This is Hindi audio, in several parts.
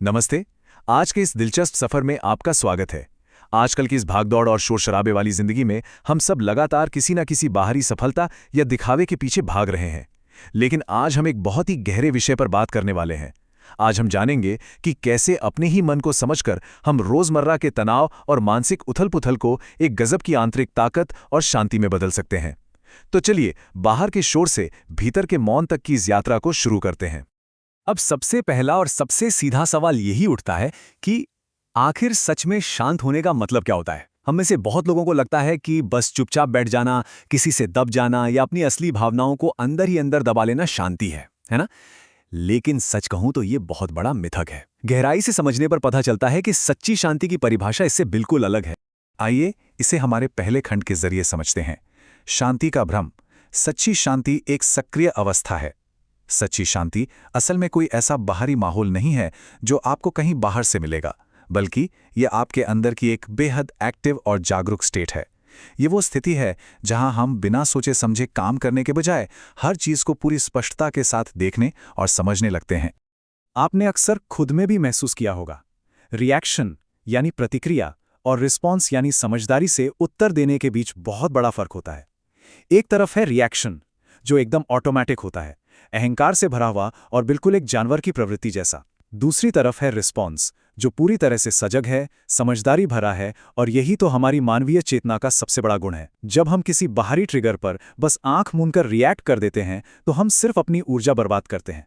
नमस्ते। आज के इस दिलचस्प सफर में आपका स्वागत है। आजकल की इस भागदौड़ और शोर शराबे वाली जिंदगी में हम सब लगातार किसी न किसी बाहरी सफलता या दिखावे के पीछे भाग रहे हैं। लेकिन आज हम एक बहुत ही गहरे विषय पर बात करने वाले हैं। आज हम जानेंगे कि कैसे अपने ही मन को समझकर हम रोजमर्रा के तनाव और मानसिक उथल-पुथल को एक गजब की आंतरिक ताकत और शांति में बदल सकते हैं। तो चलिए बाहर के शोर से भीतर के मौन तक की इस यात्रा को शुरू करते हैं। अब सबसे पहला और सबसे सीधा सवाल यही उठता है कि आखिर सच में शांत होने का मतलब क्या होता है। हम में से बहुत लोगों को लगता है कि बस चुपचाप बैठ जाना, किसी से दब जाना या अपनी असली भावनाओं को अंदर ही अंदर दबा लेना शांति है ना? लेकिन सच कहूं तो ये बहुत बड़ा मिथक है। गहराई से समझने पर पता चलता है कि सच्ची शांति की परिभाषा इससे बिल्कुल अलग है। आइए इसे हमारे पहले खंड के जरिए समझते हैं। शांति का भ्रम। सच्ची शांति एक सक्रिय अवस्था है। सच्ची शांति असल में कोई ऐसा बाहरी माहौल नहीं है जो आपको कहीं बाहर से मिलेगा, बल्कि यह आपके अंदर की एक बेहद एक्टिव और जागरूक स्टेट है। ये वो स्थिति है जहां हम बिना सोचे समझे काम करने के बजाय हर चीज को पूरी स्पष्टता के साथ देखने और समझने लगते हैं। आपने अक्सर खुद में भी महसूस किया होगा, रिएक्शन यानी प्रतिक्रिया और रिस्पॉन्स यानी समझदारी से उत्तर देने के बीच बहुत बड़ा फर्क होता है। एक तरफ है रिएक्शन, जो एकदम ऑटोमैटिक होता है, अहंकार से भरा हुआ और बिल्कुल एक जानवर की प्रवृत्ति जैसा। दूसरी तरफ है रिस्पॉन्स, जो पूरी तरह से सजग है, समझदारी भरा है, और यही तो हमारी मानवीय चेतना का सबसे बड़ा गुण है। जब हम किसी बाहरी ट्रिगर पर बस आंख मूंदकर रिएक्ट कर देते हैं तो हम सिर्फ अपनी ऊर्जा बर्बाद करते हैं।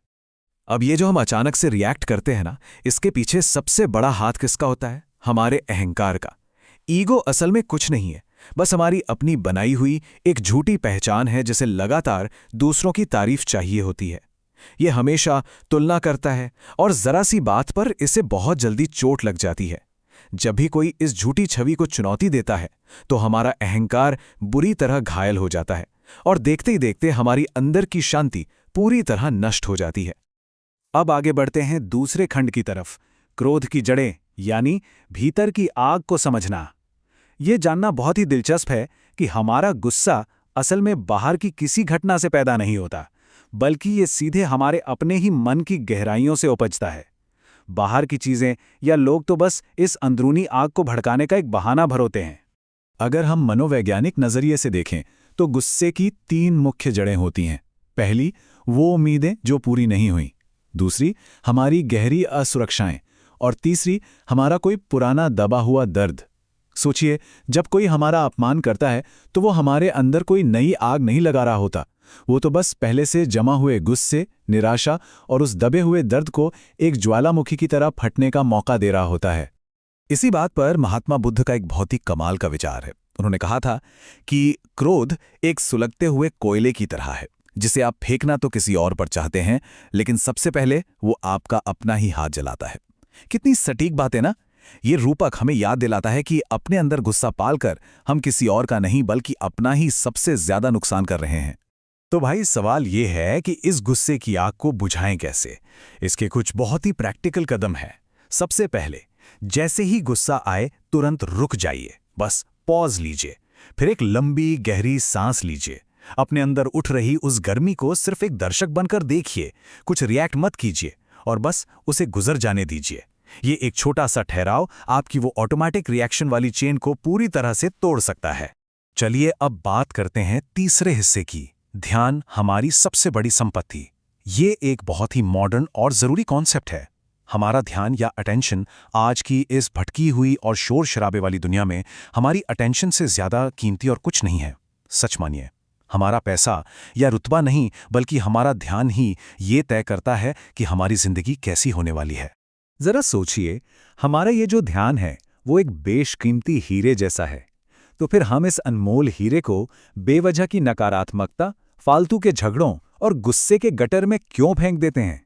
अब ये जो हम अचानक से रिएक्ट करते हैं ना, इसके पीछे सबसे बड़ा हाथ किसका होता है? हमारे अहंकार का। ईगो असल में कुछ नहीं है, बस हमारी अपनी बनाई हुई एक झूठी पहचान है जिसे लगातार दूसरों की तारीफ चाहिए होती है। ये हमेशा तुलना करता है और जरा सी बात पर इसे बहुत जल्दी चोट लग जाती है। जब भी कोई इस झूठी छवि को चुनौती देता है तो हमारा अहंकार बुरी तरह घायल हो जाता है और देखते ही देखते हमारी अंदर की शांति पूरी तरह नष्ट हो जाती है। अब आगे बढ़ते हैं दूसरे खंड की तरफ, क्रोध की जड़ें यानी भीतर की आग को समझना। ये जानना बहुत ही दिलचस्प है कि हमारा गुस्सा असल में बाहर की किसी घटना से पैदा नहीं होता, बल्कि ये सीधे हमारे अपने ही मन की गहराइयों से उपजता है। बाहर की चीजें या लोग तो बस इस अंदरूनी आग को भड़काने का एक बहाना भरोते हैं। अगर हम मनोवैज्ञानिक नजरिए से देखें तो गुस्से की 3 मुख्य जड़ें होती हैं। पहली, वो उम्मीदें जो पूरी नहीं हुई। दूसरी, हमारी गहरी असुरक्षाएं। और तीसरी, हमारा कोई पुराना दबा हुआ दर्द। सोचिए, जब कोई हमारा अपमान करता है तो वो हमारे अंदर कोई नई आग नहीं लगा रहा होता, वो तो बस पहले से जमा हुए गुस्से, निराशा और उस दबे हुए दर्द को एक ज्वालामुखी की तरह फटने का मौका दे रहा होता है। इसी बात पर महात्मा बुद्ध का एक बहुत ही कमाल का विचार है। उन्होंने कहा था कि क्रोध एक सुलगते हुए कोयले की तरह है, जिसे आप फेंकना तो किसी और पर चाहते हैं, लेकिन सबसे पहले वो आपका अपना ही हाथ जलाता है। कितनी सटीक बात है ना? ये रूपक हमें याद दिलाता है कि अपने अंदर गुस्सा पालकर हम किसी और का नहीं बल्कि अपना ही सबसे ज्यादा नुकसान कर रहे हैं। तो भाई सवाल ये है कि इस गुस्से की आग को बुझाएं कैसे? इसके कुछ बहुत ही प्रैक्टिकल कदम हैं। सबसे पहले, जैसे ही गुस्सा आए तुरंत रुक जाइए, बस पॉज लीजिए, फिर एक लंबी गहरी सांस लीजिए। अपने अंदर उठ रही उस गर्मी को सिर्फ एक दर्शक बनकर देखिए, कुछ रिएक्ट मत कीजिए और बस उसे गुजर जाने दीजिए। ये एक छोटा सा ठहराव आपकी वो ऑटोमेटिक रिएक्शन वाली चेन को पूरी तरह से तोड़ सकता है। चलिए अब बात करते हैं तीसरे हिस्से की, ध्यान हमारी सबसे बड़ी संपत्ति। ये एक बहुत ही मॉडर्न और जरूरी कॉन्सेप्ट है। हमारा ध्यान या अटेंशन आज की इस भटकी हुई और शोर शराबे वाली दुनिया में हमारी अटेंशन से ज्यादा कीमती और कुछ नहीं है। सच मानिए, हमारा पैसा या रुतबा नहीं बल्कि हमारा ध्यान ही ये तय करता है कि हमारी जिंदगी कैसी होने वाली है। जरा सोचिए, हमारा ये जो ध्यान है वो एक बेशकीमती हीरे जैसा है, तो फिर हम इस अनमोल हीरे को बेवजह की नकारात्मकता, फालतू के झगड़ों और गुस्से के गटर में क्यों फेंक देते हैं?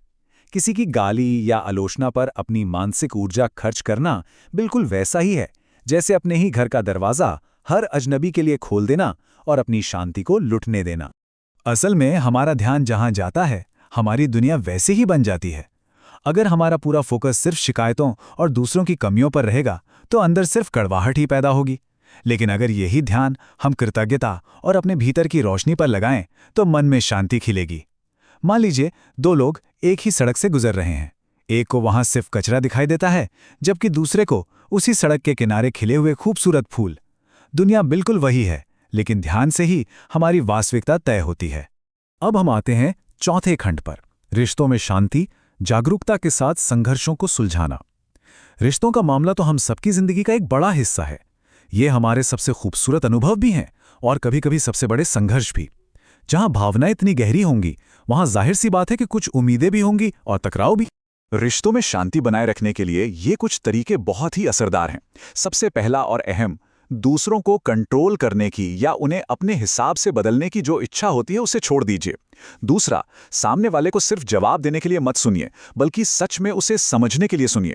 किसी की गाली या आलोचना पर अपनी मानसिक ऊर्जा खर्च करना बिल्कुल वैसा ही है जैसे अपने ही घर का दरवाजा हर अजनबी के लिए खोल देना और अपनी शांति को लुटने देना। असल में हमारा ध्यान जहां जाता है, हमारी दुनिया वैसे ही बन जाती है। अगर हमारा पूरा फोकस सिर्फ शिकायतों और दूसरों की कमियों पर रहेगा तो अंदर सिर्फ कड़वाहट ही पैदा होगी। लेकिन अगर यही ध्यान हम कृतज्ञता और अपने भीतर की रोशनी पर लगाएं तो मन में शांति खिलेगी। मान लीजिए 2 लोग एक ही सड़क से गुजर रहे हैं। एक को वहां सिर्फ कचरा दिखाई देता है, जबकि दूसरे को उसी सड़क के किनारे खिले हुए खूबसूरत फूल। दुनिया बिल्कुल वही है, लेकिन ध्यान से ही हमारी वास्तविकता तय होती है। अब हम आते हैं चौथे खंड पर, रिश्तों में शांति, जागरूकता के साथ संघर्षों को सुलझाना। रिश्तों का मामला तो हम सबकी जिंदगी का एक बड़ा हिस्सा है। ये हमारे सबसे खूबसूरत अनुभव भी हैं और कभी-कभी सबसे बड़े संघर्ष भी। जहां भावनाएं इतनी गहरी होंगी, वहां जाहिर सी बात है कि कुछ उम्मीदें भी होंगी और टकराव भी। रिश्तों में शांति बनाए रखने के लिए ये कुछ तरीके बहुत ही असरदार हैं। सबसे पहला और अहम, दूसरों को कंट्रोल करने की या उन्हें अपने हिसाब से बदलने की जो इच्छा होती है उसे छोड़ दीजिए। दूसरा, सामने वाले को सिर्फ जवाब देने के लिए मत सुनिए, बल्कि सच में उसे समझने के लिए सुनिए।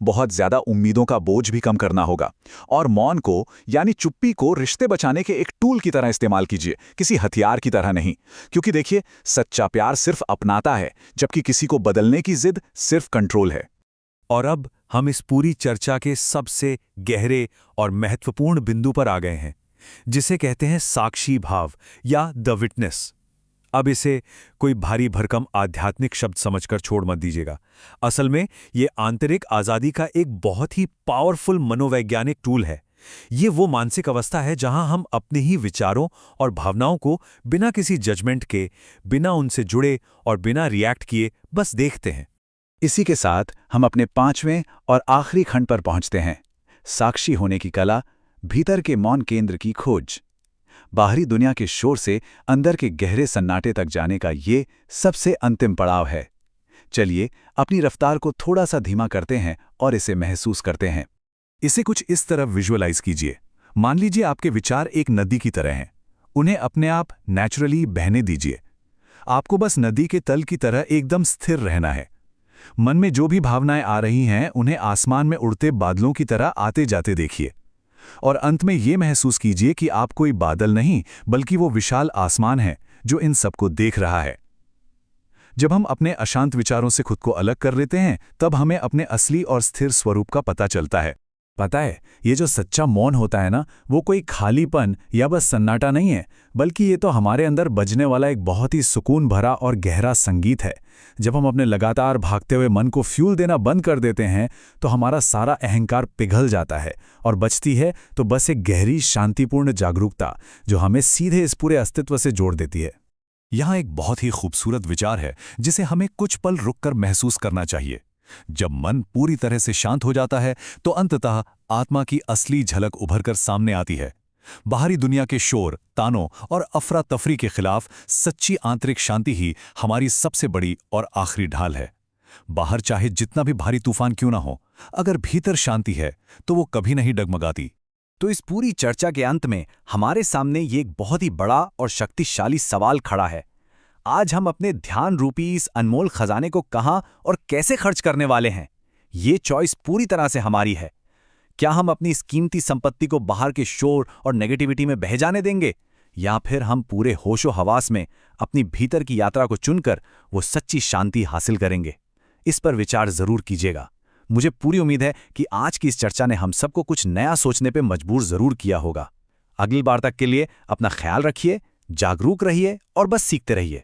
बहुत ज्यादा उम्मीदों का बोझ भी कम करना होगा। और मौन को यानी चुप्पी को रिश्ते बचाने के एक टूल की तरह इस्तेमाल कीजिए, किसी हथियार की तरह नहीं। क्योंकि देखिए, सच्चा प्यार सिर्फ अपनाता है, जबकि किसी को बदलने की जिद सिर्फ कंट्रोल है। और अब हम इस पूरी चर्चा के सबसे गहरे और महत्वपूर्ण बिंदु पर आ गए हैं, जिसे कहते हैं साक्षी भाव या द विटनेस। अब इसे कोई भारी भरकम आध्यात्मिक शब्द समझकर छोड़ मत दीजिएगा। असल में ये आंतरिक आज़ादी का एक बहुत ही पावरफुल मनोवैज्ञानिक टूल है। ये वो मानसिक अवस्था है जहां हम अपने ही विचारों और भावनाओं को बिना किसी जजमेंट के, बिना उनसे जुड़े और बिना रिएक्ट किए बस देखते हैं। इसी के साथ हम अपने पांचवें और आखिरी खंड पर पहुंचते हैं, साक्षी होने की कला, भीतर के मौन केंद्र की खोज। बाहरी दुनिया के शोर से अंदर के गहरे सन्नाटे तक जाने का ये सबसे अंतिम पड़ाव है। चलिए अपनी रफ्तार को थोड़ा सा धीमा करते हैं और इसे महसूस करते हैं। इसे कुछ इस तरह विजुअलाइज कीजिए। मान लीजिए आपके विचार एक नदी की तरह हैं। उन्हें अपने आप नेचुरली बहने दीजिए। आपको बस नदी के तल की तरह एकदम स्थिर रहना है। मन में जो भी भावनाएं आ रही हैं, उन्हें आसमान में उड़ते बादलों की तरह आते जाते देखिए। और अंत में ये महसूस कीजिए कि आप कोई बादल नहीं, बल्कि वो विशाल आसमान है जो इन सबको देख रहा है। जब हम अपने अशांत विचारों से खुद को अलग कर लेते हैं, तब हमें अपने असली और स्थिर स्वरूप का पता चलता है। पता है, ये जो सच्चा मौन होता है ना, वो कोई खालीपन या बस सन्नाटा नहीं है, बल्कि ये तो हमारे अंदर बजने वाला एक बहुत ही सुकून भरा और गहरा संगीत है। जब हम अपने लगातार भागते हुए मन को फ्यूल देना बंद कर देते हैं, तो हमारा सारा अहंकार पिघल जाता है और बचती है तो बस एक गहरी शांतिपूर्ण जागरूकता, जो हमें सीधे इस पूरे अस्तित्व से जोड़ देती है। यहाँ एक बहुत ही खूबसूरत विचार है जिसे हमें कुछ पल रुककर महसूस करना चाहिए। जब मन पूरी तरह से शांत हो जाता है, तो अंततः आत्मा की असली झलक उभरकर सामने आती है। बाहरी दुनिया के शोर, तानों और अफरा तफरी के खिलाफ सच्ची आंतरिक शांति ही हमारी सबसे बड़ी और आखिरी ढाल है। बाहर चाहे जितना भी भारी तूफान क्यों ना हो, अगर भीतर शांति है तो वो कभी नहीं डगमगाती। तो इस पूरी चर्चा के अंत में हमारे सामने ये एक बहुत ही बड़ा और शक्तिशाली सवाल खड़ा है। आज हम अपने ध्यान रूपी इस अनमोल खजाने को कहाँ और कैसे खर्च करने वाले हैं? ये चॉइस पूरी तरह से हमारी है। क्या हम अपनी इस कीमती संपत्ति को बाहर के शोर और नेगेटिविटी में बह जाने देंगे, या फिर हम पूरे होशो हवास में अपनी भीतर की यात्रा को चुनकर वो सच्ची शांति हासिल करेंगे? इस पर विचार जरूर कीजिएगा। मुझे पूरी उम्मीद है कि आज की इस चर्चा ने हम सबको कुछ नया सोचने पे मजबूर जरूर किया होगा। अगली बार तक के लिए अपना ख्याल रखिए, जागरूक रहिए और बस सीखते रहिए।